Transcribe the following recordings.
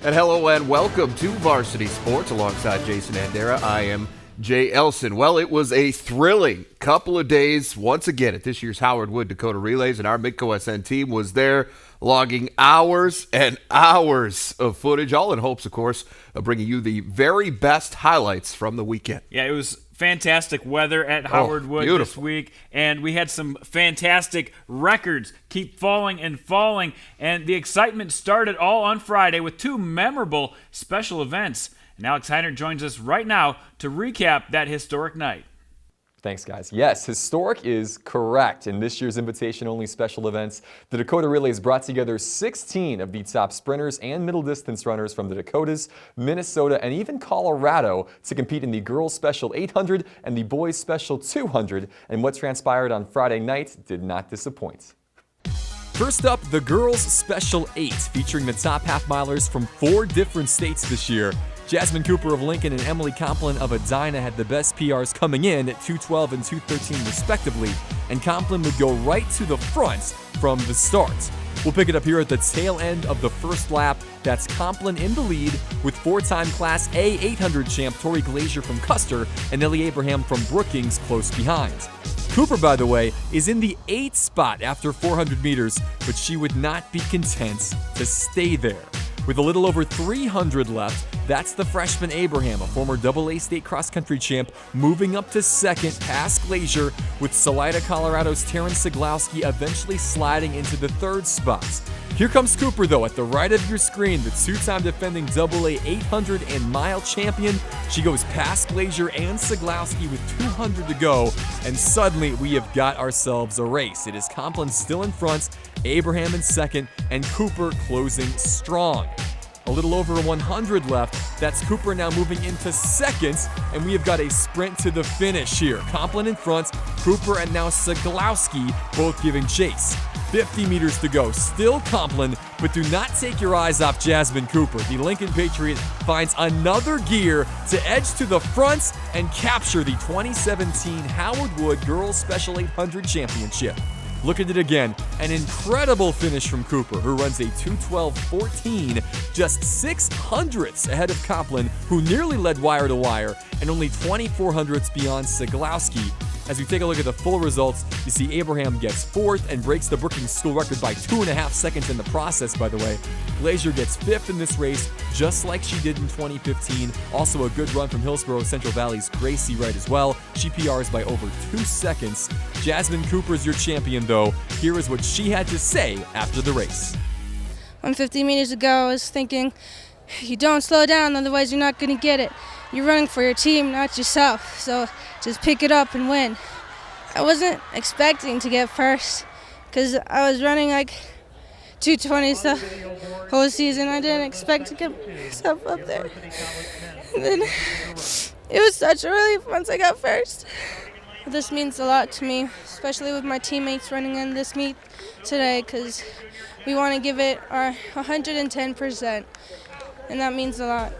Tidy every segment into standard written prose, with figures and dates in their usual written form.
And hello and welcome to Varsity Sports alongside Jason Andera. I am Jay Elson. Well, it was a thrilling couple of days once again at this year's Howard Wood Dakota Relays, and our Midco SN team was there logging hours and hours of footage, all in hopes, of course, of bringing you the very best highlights from the weekend. Yeah, it was fantastic weather at Howard Wood this week, and we had some fantastic records keep falling and falling, and the excitement started all on Friday with two memorable special events. And Alex Heiner joins us right now to recap that historic night. Thanks, guys. Yes, historic is correct. In this year's invitation-only special events, the Dakota Relays brought together 16 of the top sprinters and middle distance runners from the Dakotas, Minnesota, and even Colorado to compete in the girls' special 800 and the boys' special 200. And what transpired on Friday night did not disappoint. First up, the girls' special 8, featuring the top half-milers from 4 different states this year. Jasmine Cooper of Lincoln and Emily Complin of Edina had the best PRs coming in at 2:12 and 2:13 respectively, and Complin would go right to the front from the start. We'll pick it up here at the tail end of the first lap. That's Complin in the lead with 4-time Class A 800 champ Tori Glazier from Custer and Nellie Abraham from Brookings close behind. Cooper, by the way, is in the 8th spot after 400 meters, but she would not be content to stay there. With a little over 300 left, that's the freshman Abraham, a former AA state cross-country champ, moving up to second past Glazier, with Salida, Colorado's Taryn Siglowski eventually sliding into the 3rd spot. Here comes Cooper, though, at the right of your screen, the 2-time defending AA 800 and mile champion. She goes past Glazier and Siglowski with 200 to go, and suddenly we have got ourselves a race. It is Complin still in front, Abraham in second, and Cooper closing strong. A little over 100 left. That's Cooper now moving into second, and we have got a sprint to the finish here. Complin in front, Cooper and now Siglowski both giving chase. 50 meters to go. Still Complin, but do not take your eyes off Jasmine Cooper. The Lincoln Patriot finds another gear to edge to the front and capture the 2017 Howard Wood Girls Special 800 Championship. Look at it again. An incredible finish from Cooper, who runs a 2:12.14, just 600ths ahead of Complin, who nearly led wire to wire, and only 2400ths beyond Siglowski. As we take a look at the full results, you see Abraham gets 4th and breaks the Brookings school record by 2.5 seconds in the process, by the way. Glazier gets 5th in this race, just like she did in 2015. Also a good run from Hillsborough Central Valley's Gracie Wright as well. She PRs by over 2 seconds. Jasmine Cooper's your champion, though. Here is what she had to say after the race. 150 meters ago, I was thinking, you don't slow down, otherwise you're not going to get it. You're running for your team, not yourself, so just pick it up and win. I wasn't expecting to get first because I was running like 220s the whole season. I didn't expect to get myself up there. And then it was such a relief once I got first. This means a lot to me, especially with my teammates running in this meet today, because we want to give it our 110%, and that means a lot.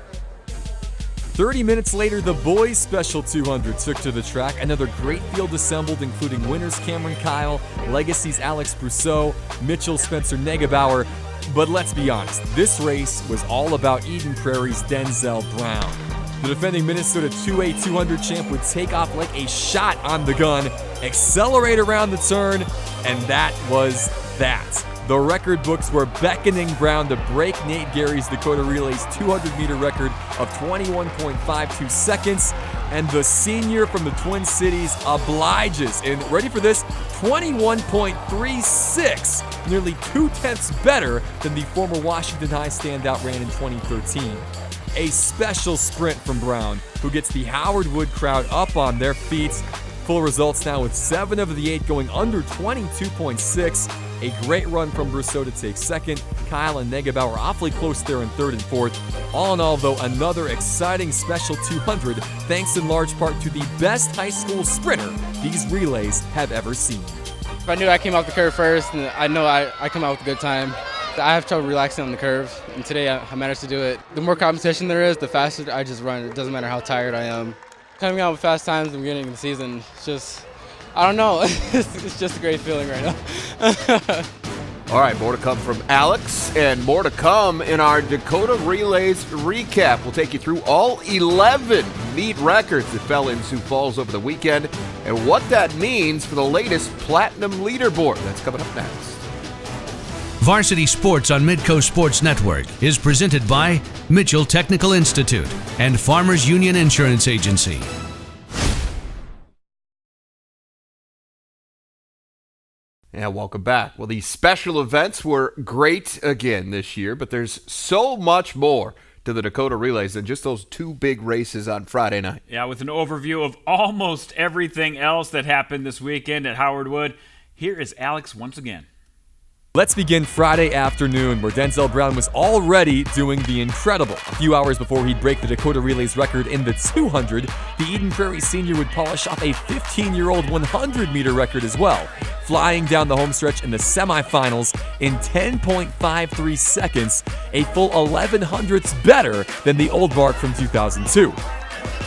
30 minutes later, the boys' special 200 took to the track. Another great field assembled, including winners Cameron Kyle, Legacy's Alex Brousseau, Mitchell Spencer Negebauer. But let's be honest, this race was all about Eden Prairie's Denzel Brown. The defending Minnesota 2A 200 champ would take off like a shot on the gun, accelerate around the turn, and that was that. The record books were beckoning Brown to break Nate Gary's Dakota Relays 200-meter record of 21.52 seconds, and the senior from the Twin Cities obliges in, ready for this, 21.36, nearly 2/10 better than the former Washington High standout ran in 2013. A special sprint from Brown, who gets the Howard Wood crowd up on their feet. Full results now with 7 of the 8 going under 22.6. A great run from Brousseau to take second. Kyle and Negebauer awfully close there in 3rd and 4th. All in all, though, another exciting special 200, thanks in large part to the best high school sprinter these relays have ever seen. I knew I came off the curve first, and I know I come out with a good time. I have trouble relaxing on the curve, and today I managed to do it. The more competition there is, the faster I just run. It doesn't matter how tired I am. Coming out with fast times in the beginning of the season, it's just, I don't know, it's just a great feeling right now. All right, more to come from Alex and more to come in our Dakota Relays recap. We'll take you through all 11 meet records that fell in Sioux Falls over the weekend and what that means for the latest Platinum leaderboard. That's coming up next. Varsity Sports on Midco Sports Network is presented by Mitchell Technical Institute and Farmers Union Insurance Agency. And welcome back. Well, these special events were great again this year, but there's so much more to the Dakota Relays than just those two big races on Friday night. Yeah, with an overview of almost everything else that happened this weekend at Howard Wood, here is Alex once again. Let's begin Friday afternoon, where Denzel Brown was already doing the incredible. A few hours before he'd break the Dakota Relays record in the 200, the Eden Prairie senior would polish off a 15-year-old 100-meter record as well, flying down the home stretch in the semifinals in 10.53 seconds, a full 1100ths better than the old mark from 2002.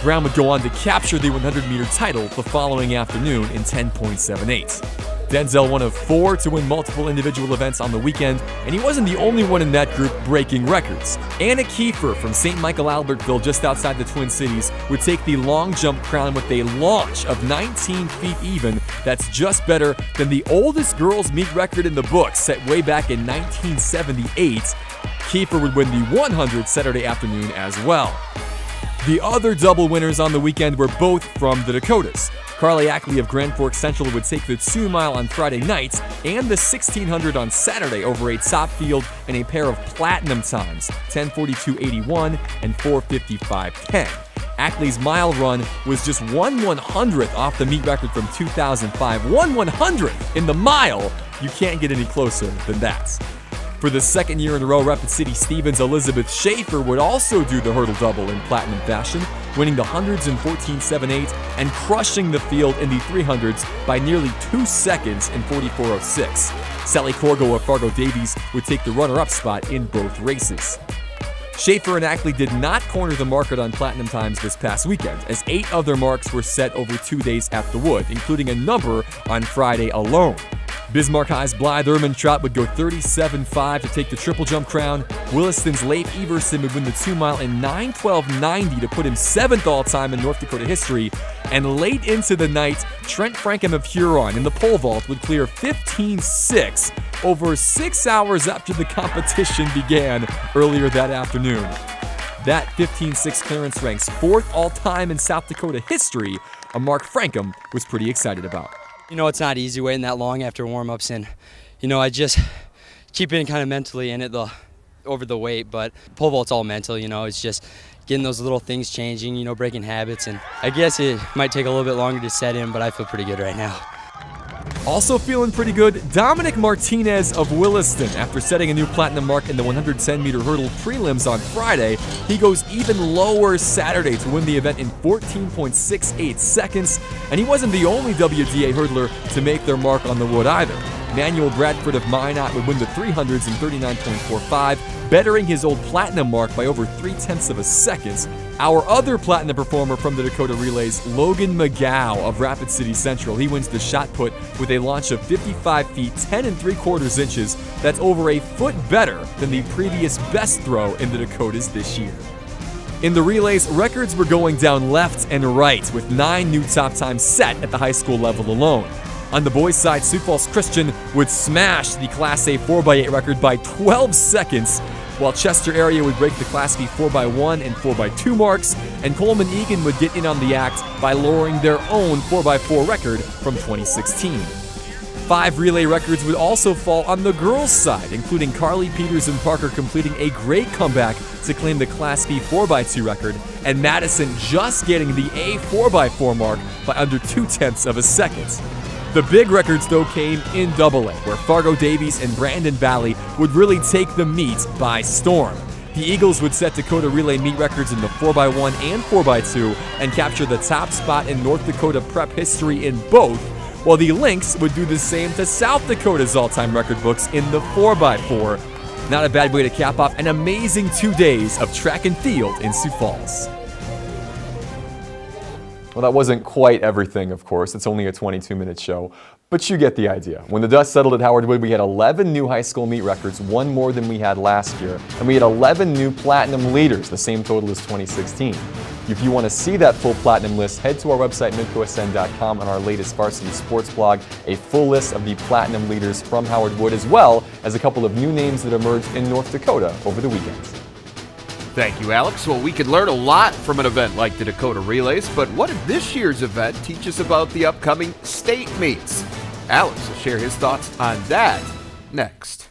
Brown would go on to capture the 100-meter title the following afternoon in 10.78. Denzel one of 4 to win multiple individual events on the weekend, and he wasn't the only one in that group breaking records. Anna Kiefer from St. Michael Albertville, just outside the Twin Cities, would take the long jump crown with a launch of 19 feet even. That's just better than the oldest girls meet record in the book, set way back in 1978. Kiefer would win the 100 Saturday afternoon as well. The other double winners on the weekend were both from the Dakotas. Carly Ackley of Grand Forks Central would take the 2-mile on Friday night and the 1600 on Saturday over a top field and a pair of platinum times, 10:42.81 and 4:55.10. Ackley's mile run was just 1/100th off the meet record from 2005. 1/100th in the mile. You can't get any closer than that. For the second year in a row, Rapid City Stevens' Elizabeth Schaefer would also do the hurdle double in platinum fashion, winning the 100s in 14.78 and crushing the field in the 300s by nearly 2 seconds in 44.06. Sally Corgo of Fargo Davies would take the runner-up spot in both races. Schaefer and Ackley did not corner the market on platinum times this past weekend, as 8 other marks were set over 2 days at the Wood, including a number on Friday alone. Bismarck High's Blythe Ermintrout would go 37.5 to take the triple jump crown. Williston's Leif Everson would win the 2-mile in 9:12.90 to put him 7th all-time in North Dakota history. And late into the night, Trent Frankham of Huron in the pole vault would clear 15.6 over 6 hours after the competition began earlier that afternoon. That 15.6 clearance ranks 4th all-time in South Dakota history, a mark Frankham was pretty excited about. You know, it's not easy waiting that long after warm-ups, and, you know, I just keep being kind of mentally in it over the weight, but pole vault's all mental, you know, it's just getting those little things changing, you know, breaking habits, and I guess it might take a little bit longer to set in, but I feel pretty good right now. Also feeling pretty good, Dominic Martinez of Williston. After setting a new platinum mark in the 110-meter hurdle prelims on Friday, he goes even lower Saturday to win the event in 14.68 seconds. And he wasn't the only WDA hurdler to make their mark on the Wood either. Manuel Bradford of Minot would win the 300s in 39.45, bettering his old platinum mark by over 0.3 of a second. Our other platinum performer from the Dakota Relays, Logan McGow of Rapid City Central. He wins the shot put with a launch of 55 feet, 10.75 inches. That's over a foot better than the previous best throw in the Dakotas this year. In the relays, records were going down left and right, with 9 new top times set at the high school level alone. On the boys' side, Sioux Falls Christian would smash the Class A 4x8 record by 12 seconds, while Chester area would break the Class B 4x1 and 4x2 marks, and Coleman Egan would get in on the act by lowering their own 4x4 record from 2016. 5 relay records would also fall on the girls' side, including Carly Peters and Parker completing a great comeback to claim the Class B 4x2 record, and Madison just getting the A 4x4 mark by under 0.2 of a second. The big records, though, came in AA, where Fargo Davies and Brandon Valley would really take the meet by storm. The Eagles would set Dakota Relay meet records in the 4x1 and 4x2 and capture the top spot in North Dakota prep history in both, while the Lynx would do the same to South Dakota's all-time record books in the 4x4. Not a bad way to cap off an amazing 2 days of track and field in Sioux Falls. Well, that wasn't quite everything, of course. It's only a 22-minute show. But you get the idea. When the dust settled at Howard Wood, we had 11 new high school meet records, one more than we had last year. And we had 11 new platinum leaders, the same total as 2016. If you want to see that full platinum list, head to our website, midcosn.com, on our latest Varsity Sports blog, a full list of the platinum leaders from Howard Wood, as well as a couple of new names that emerged in North Dakota over the weekend. Thank you, Alex. Well, we could learn a lot from an event like the Dakota Relays, but what did this year's event teach us about the upcoming state meets? Alex will share his thoughts on that next.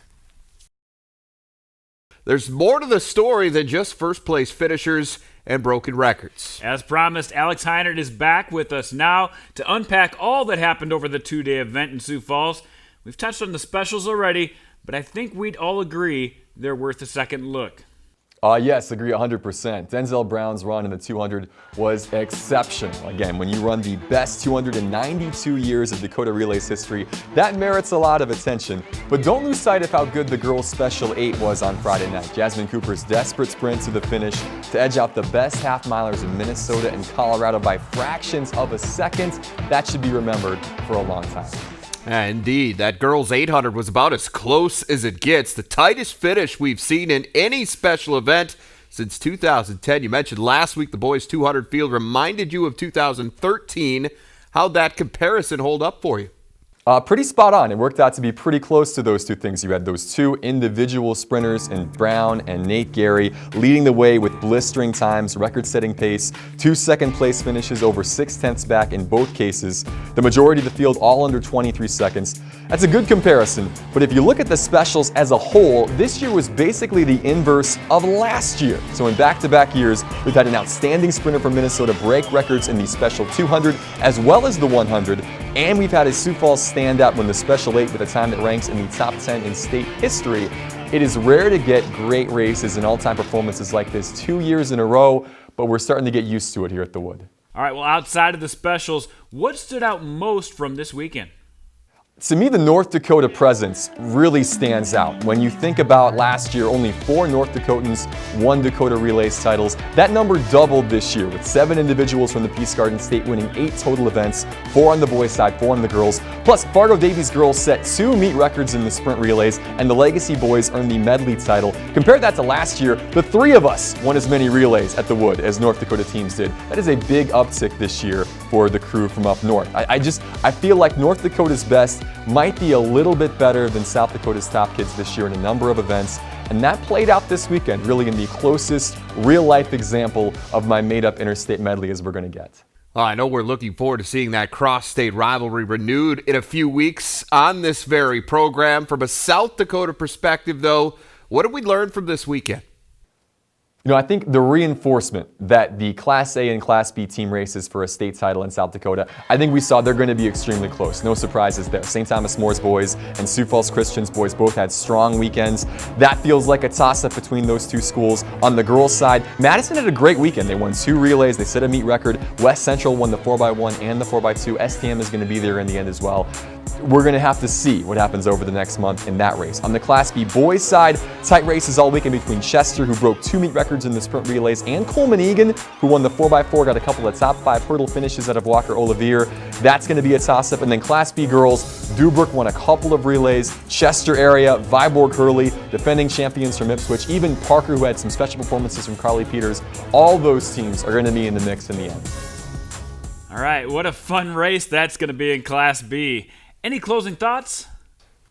There's more to the story than just first-place finishers and broken records. As promised, Alex Heinert is back with us now to unpack all that happened over the two-day event in Sioux Falls. We've touched on the specials already, but I think we'd all agree they're worth a second look. Yes, agree 100%. Denzel Brown's run in the 200 was exceptional. Again, when you run the best 200 in 92 years of Dakota Relays history, that merits a lot of attention. But don't lose sight of how good the girls' Special 8 was on Friday night. Jasmine Cooper's desperate sprint to the finish to edge out the best half-milers in Minnesota and Colorado by fractions of a second. That should be remembered for a long time. Indeed, that girls' 800 was about as close as it gets. The tightest finish we've seen in any special event since 2010. You mentioned last week the boys' 200 field reminded you of 2013. How'd that comparison hold up for you? Pretty spot on. It worked out to be pretty close to those two things. You had those two individual sprinters in Brown and Nate Gary leading the way with blistering times, record-setting pace, 2 second-place finishes over 6/10 back in both cases. The majority of the field all under 23 seconds. That's a good comparison, but if you look at the specials as a whole, this year was basically the inverse of last year. So in back-to-back years, we've had an outstanding sprinter from Minnesota break records in the Special 200 as well as the 100, and we've had a Sioux Falls stand out when the Special 8 with a time that ranks in the top 10 in state history. It is rare to get great races and all-time performances like this 2 years in a row, but we're starting to get used to it here at the Wood. All right, well, outside of the specials, what stood out most from this weekend? To me, the North Dakota presence really stands out. When you think about last year, only 4 North Dakotans won Dakota Relays titles. That number doubled this year with 7 individuals from the Peace Garden State winning 8 total events, 4 on the boys' side, 4 on the girls. Plus, Fargo Davies girls set 2 meet records in the sprint relays, and the Legacy boys earned the medley title. Compare that to last year, the 3 of us won as many relays at the Wood as North Dakota teams did. That is a big uptick this year for the crew from up north. I feel like North Dakota's best might be a little bit better than South Dakota's top kids this year in a number of events, and that played out this weekend, really in the closest real-life example of my made-up interstate medley as we're going to get. Well, I know we're looking forward to seeing that cross-state rivalry renewed in a few weeks on this very program. From a South Dakota perspective, though, what did we learn from this weekend? You know, I think the reinforcement that the Class A and Class B team races for a state title in South Dakota, I think we saw they're going to be extremely close. No surprises there. St. Thomas More's boys and Sioux Falls Christian's boys both had strong weekends. That feels like a toss-up between those two schools. On the girls' side, Madison had a great weekend. They won 2 relays. They set a meet record. West Central won the 4x1 and the 4x2. STM is going to be there in the end as well. We're going to have to see what happens over the next month in that race. On the Class B boys side, tight races all weekend between Chester, who broke 2 meet records in the sprint relays, and Coleman Egan, who won the 4x4, got a couple of top 5 hurdle finishes out of Walker Olivier. That's going to be a toss-up. And then Class B girls, Dubrook won a couple of relays. Chester area, Viborg Hurley, defending champions from Ipswich, even Parker, who had some special performances from Carly Peters. All those teams are going to be in the mix in the end. All right, what a fun race that's going to be in Class B. Any closing thoughts?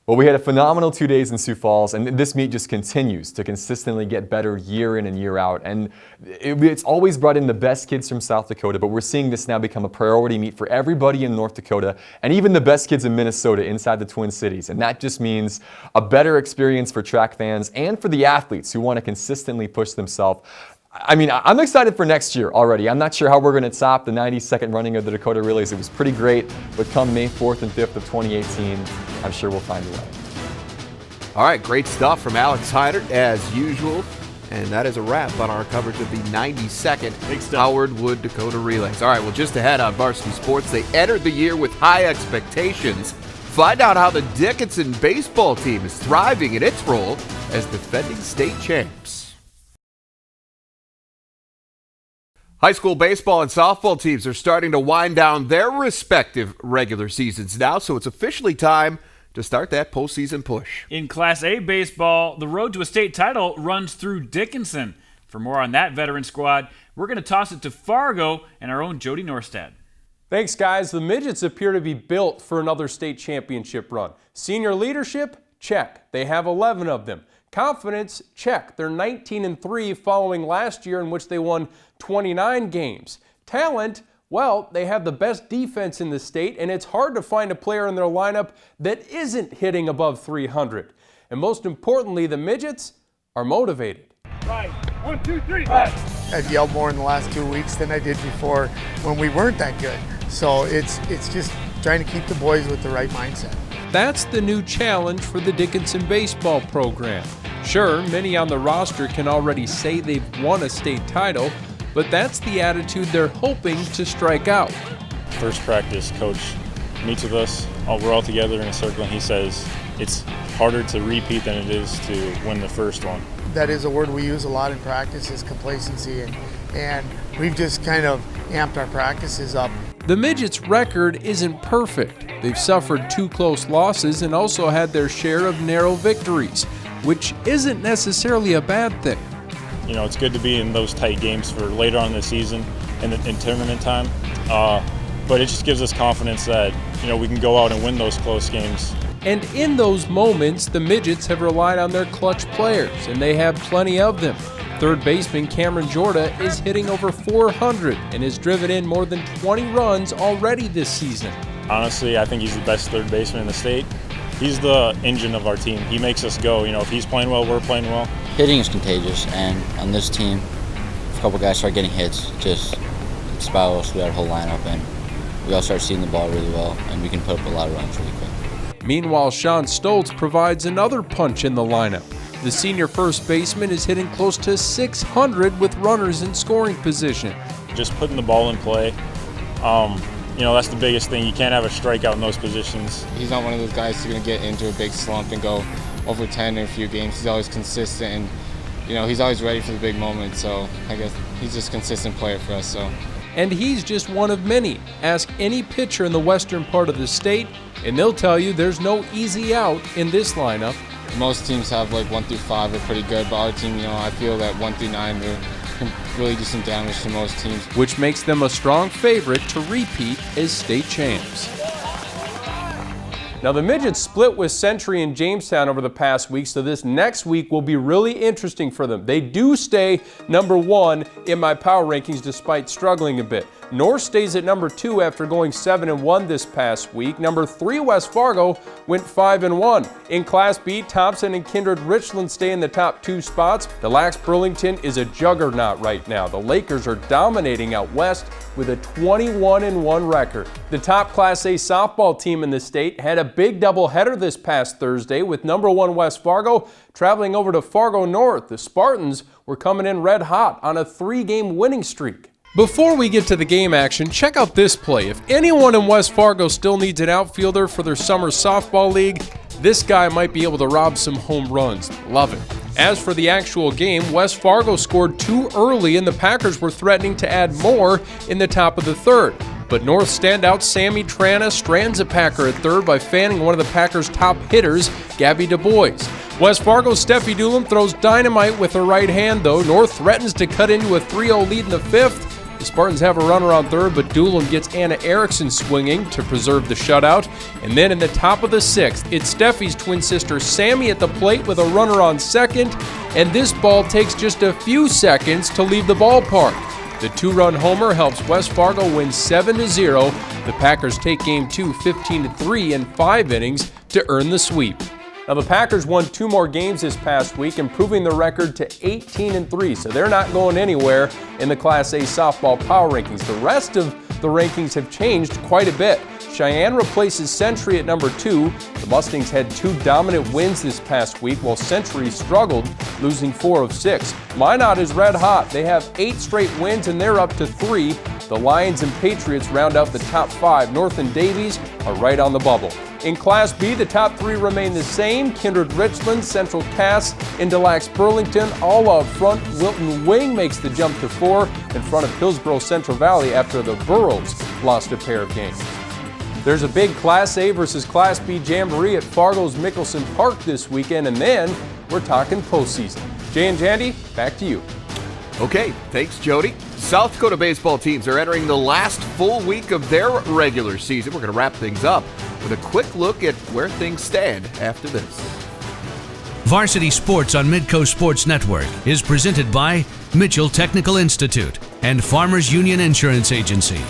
Well, we had a phenomenal 2 days in Sioux Falls, and this meet just continues to consistently get better year in and year out. And it's always brought in the best kids from South Dakota, but we're seeing this now become a priority meet for everybody in North Dakota and even the best kids in Minnesota inside the Twin Cities. And that just means a better experience for track fans and for the athletes who want to consistently push themselves. I mean, I'm excited for next year already. I'm not sure how we're going to top the 92nd running of the Dakota Relays. It was pretty great, but come May 4th and 5th of 2018, I'm sure we'll find a way. All right, great stuff from Alex Heinert as usual. And that is a wrap on our coverage of the 92nd Howard Wood Dakota Relays. All right, well, just ahead on Varsity Sports, they entered the year with high expectations. Find out how the Dickinson baseball team is thriving in its role as defending state champs. High school baseball and softball teams are starting to wind down their respective regular seasons now, so it's officially time to start that postseason push. In Class A baseball, the road to a state title runs through Dickinson. For more on that veteran squad, we're going to toss it to Fargo and our own Jody Norstad. Thanks, guys. The Midgets appear to be built for another state championship run. Senior leadership? Check. They have 11 of them. Confidence? Check. They're 19-3 following last year in which they won 29 games. Talent? Well, they have the best defense in the state, and it's hard to find a player in their lineup that isn't hitting above 300. And most importantly, the Midgets are motivated. Right. 1, 2, 3, pass. I've yelled more in the last 2 weeks than I did before when we weren't that good. So it's just trying to keep the boys with the right mindset. That's the new challenge for the Dickinson baseball program. Sure, many on the roster can already say they've won a state title, but that's the attitude they're hoping to strike out. First practice, coach meets with us, we're all together in a circle, and he says it's harder to repeat than it is to win the first one. That is a word we use a lot in practice, is complacency, and we've just kind of amped our practices up. The Midgets' record isn't perfect. They've suffered 2 close losses and also had their share of narrow victories, which isn't necessarily a bad thing. You know, it's good to be in those tight games for later on in the season and in tournament time, but it just gives us confidence that, you know, we can go out and win those close games. And in those moments, the Midgets have relied on their clutch players, and they have plenty of them. Third baseman Cameron Jorda is hitting over 400 and has driven in more than 20 runs already this season. Honestly, I think he's the best third baseman in the state. He's the engine of our team. He makes us go. You know, if he's playing well, we're playing well. Hitting is contagious, and on this team, if a couple guys start getting hits, it spirals through our whole lineup, and we all start seeing the ball really well, and we can put up a lot of runs really quick. Meanwhile, Sean Stoltz provides another punch in the lineup. The senior first baseman is hitting close to 600 with runners in scoring position. Just putting the ball in play, you know, that's the biggest thing. You can't have a strikeout in those positions. He's not one of those guys who's going to get into a big slump and go over 10 in a few games. He's always consistent, and, you know, he's always ready for the big moment. So I guess he's just a consistent player for us. And he's just one of many. Ask any pitcher in the western part of the state, and they'll tell you there's no easy out in this lineup. Most teams have like 1 through 5 are pretty good, but our team, you know, I feel that 1 through 9 can really do some damage to most teams. Which makes them a strong favorite to repeat as state champs. Now the Midgets split with Century and Jamestown over the past week, so this next week will be really interesting for them. They do stay number 1 in my power rankings despite struggling a bit. North stays at number 2 after going 7-1 this past week. Number 3, West Fargo, went 5-1. In Class B, Thompson and Kindred Richland stay in the top 2 spots. The Lax Burlington is a juggernaut right now. The Lakers are dominating out west with a 21-1 record. The top Class A softball team in the state had a big doubleheader this past Thursday with number 1 West Fargo traveling over to Fargo North. The Spartans were coming in red hot on a 3-game winning streak. Before we get to the game action, check out this play. If anyone in West Fargo still needs an outfielder for their summer softball league, this guy might be able to rob some home runs. Love it. As for the actual game, West Fargo scored 2 early and the Packers were threatening to add more in the top of the 3rd. But North standout Sammy Trana strands a Packer at 3rd by fanning one of the Packers' top hitters, Gabby Du Bois. West Fargo's Steffi Doolin throws dynamite with her right hand, though. North threatens to cut into a 3-0 lead in the 5th. The Spartans have a runner on 3rd, but Doolin gets Anna Erickson swinging to preserve the shutout. And then in the top of the 6th, it's Steffi's twin sister Sammy at the plate with a runner on 2nd. And this ball takes just a few seconds to leave the ballpark. The 2-run homer helps West Fargo win 7-0. The Packers take Game 2 15-3 in 5 innings to earn the sweep. Now the Packers won 2 more games this past week, improving the record to 18-3, so they're not going anywhere in the Class A softball power rankings. The rest of the rankings have changed quite a bit. Cheyenne replaces Century at number 2. The Mustangs had 2 dominant wins this past week, while Century struggled, losing 4 of 6. Minot is red hot. They have 8 straight wins, and they're up to 3. The Lions and Patriots round out the top 5. North and Davies are right on the bubble. In Class B, the top 3 remain the same. Kindred Richland, Central Cass, Indilax Burlington, all up front. Wilton Wing makes the jump to 4 in front of Hillsborough Central Valley after the Burros lost a pair of games. There's a big Class A versus Class B jamboree at Fargo's Mickelson Park this weekend, and then we're talking postseason. Jay and Jandy, back to you. Okay, thanks, Jody. South Dakota baseball teams are entering the last full week of their regular season. We're going to wrap things up with a quick look at where things stand after this. Varsity Sports on Midco Sports Network is presented by Mitchell Technical Institute and Farmers Union Insurance Agency.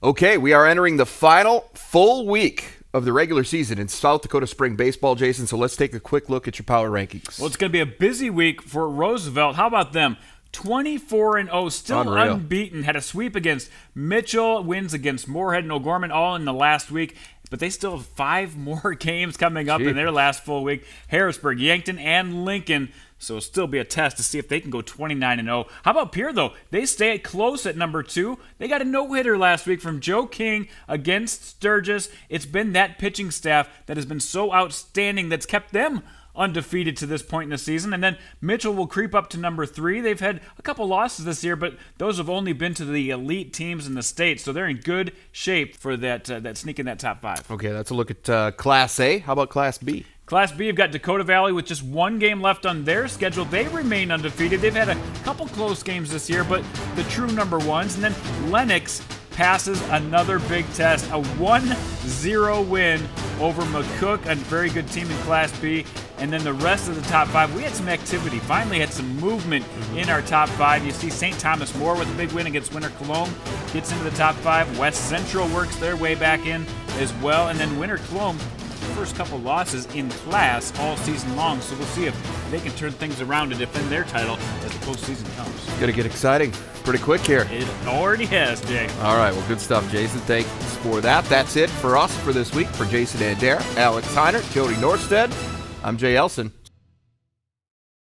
Okay, we are entering the final full week of the regular season in South Dakota spring baseball, Jason. So let's take a quick look at your power rankings. Well, it's going to be a busy week for Roosevelt. How about them? 24-0, still Unreal. Unbeaten. Had a sweep against Mitchell, wins against Moorhead and O'Gorman all in the last week. But they still have 5 more games coming up in their last full week. Harrisburg, Yankton, and Lincoln. So it'll still be a test to see if they can go 29-0. How about Pierre, though? They stay close at number 2. They got a no-hitter last week from Joe King against Sturgis. It's been that pitching staff that has been so outstanding that's kept them undefeated to this point in the season. And then Mitchell will creep up to number 3. They've had a couple losses this year, but those have only been to the elite teams in the state. So they're in good shape for that sneak in that top 5. Okay, that's a look at Class A. How about Class B? Class B, you've got Dakota Valley with just 1 game left on their schedule. They remain undefeated. They've had a couple close games this year, but the true number 1s. And then Lennox passes another big test, a 1-0 win over McCook, a very good team in Class B. And then the rest of the top 5, we had some activity. Finally had some movement in our top 5. You see St. Thomas More with a big win against Winter Cologne, gets into the top 5. West Central works their way back in as well. And then Winter Cologne, first couple losses in class all season long, so we'll see if they can turn things around and defend their title as the postseason comes. It's going to get exciting pretty quick here. It already has, Jay. All right, well, good stuff, Jason. Thanks for that. That's it for us for this week. For Jason Andera, Alex Heiner, Jody Norstead, I'm Jay Elson.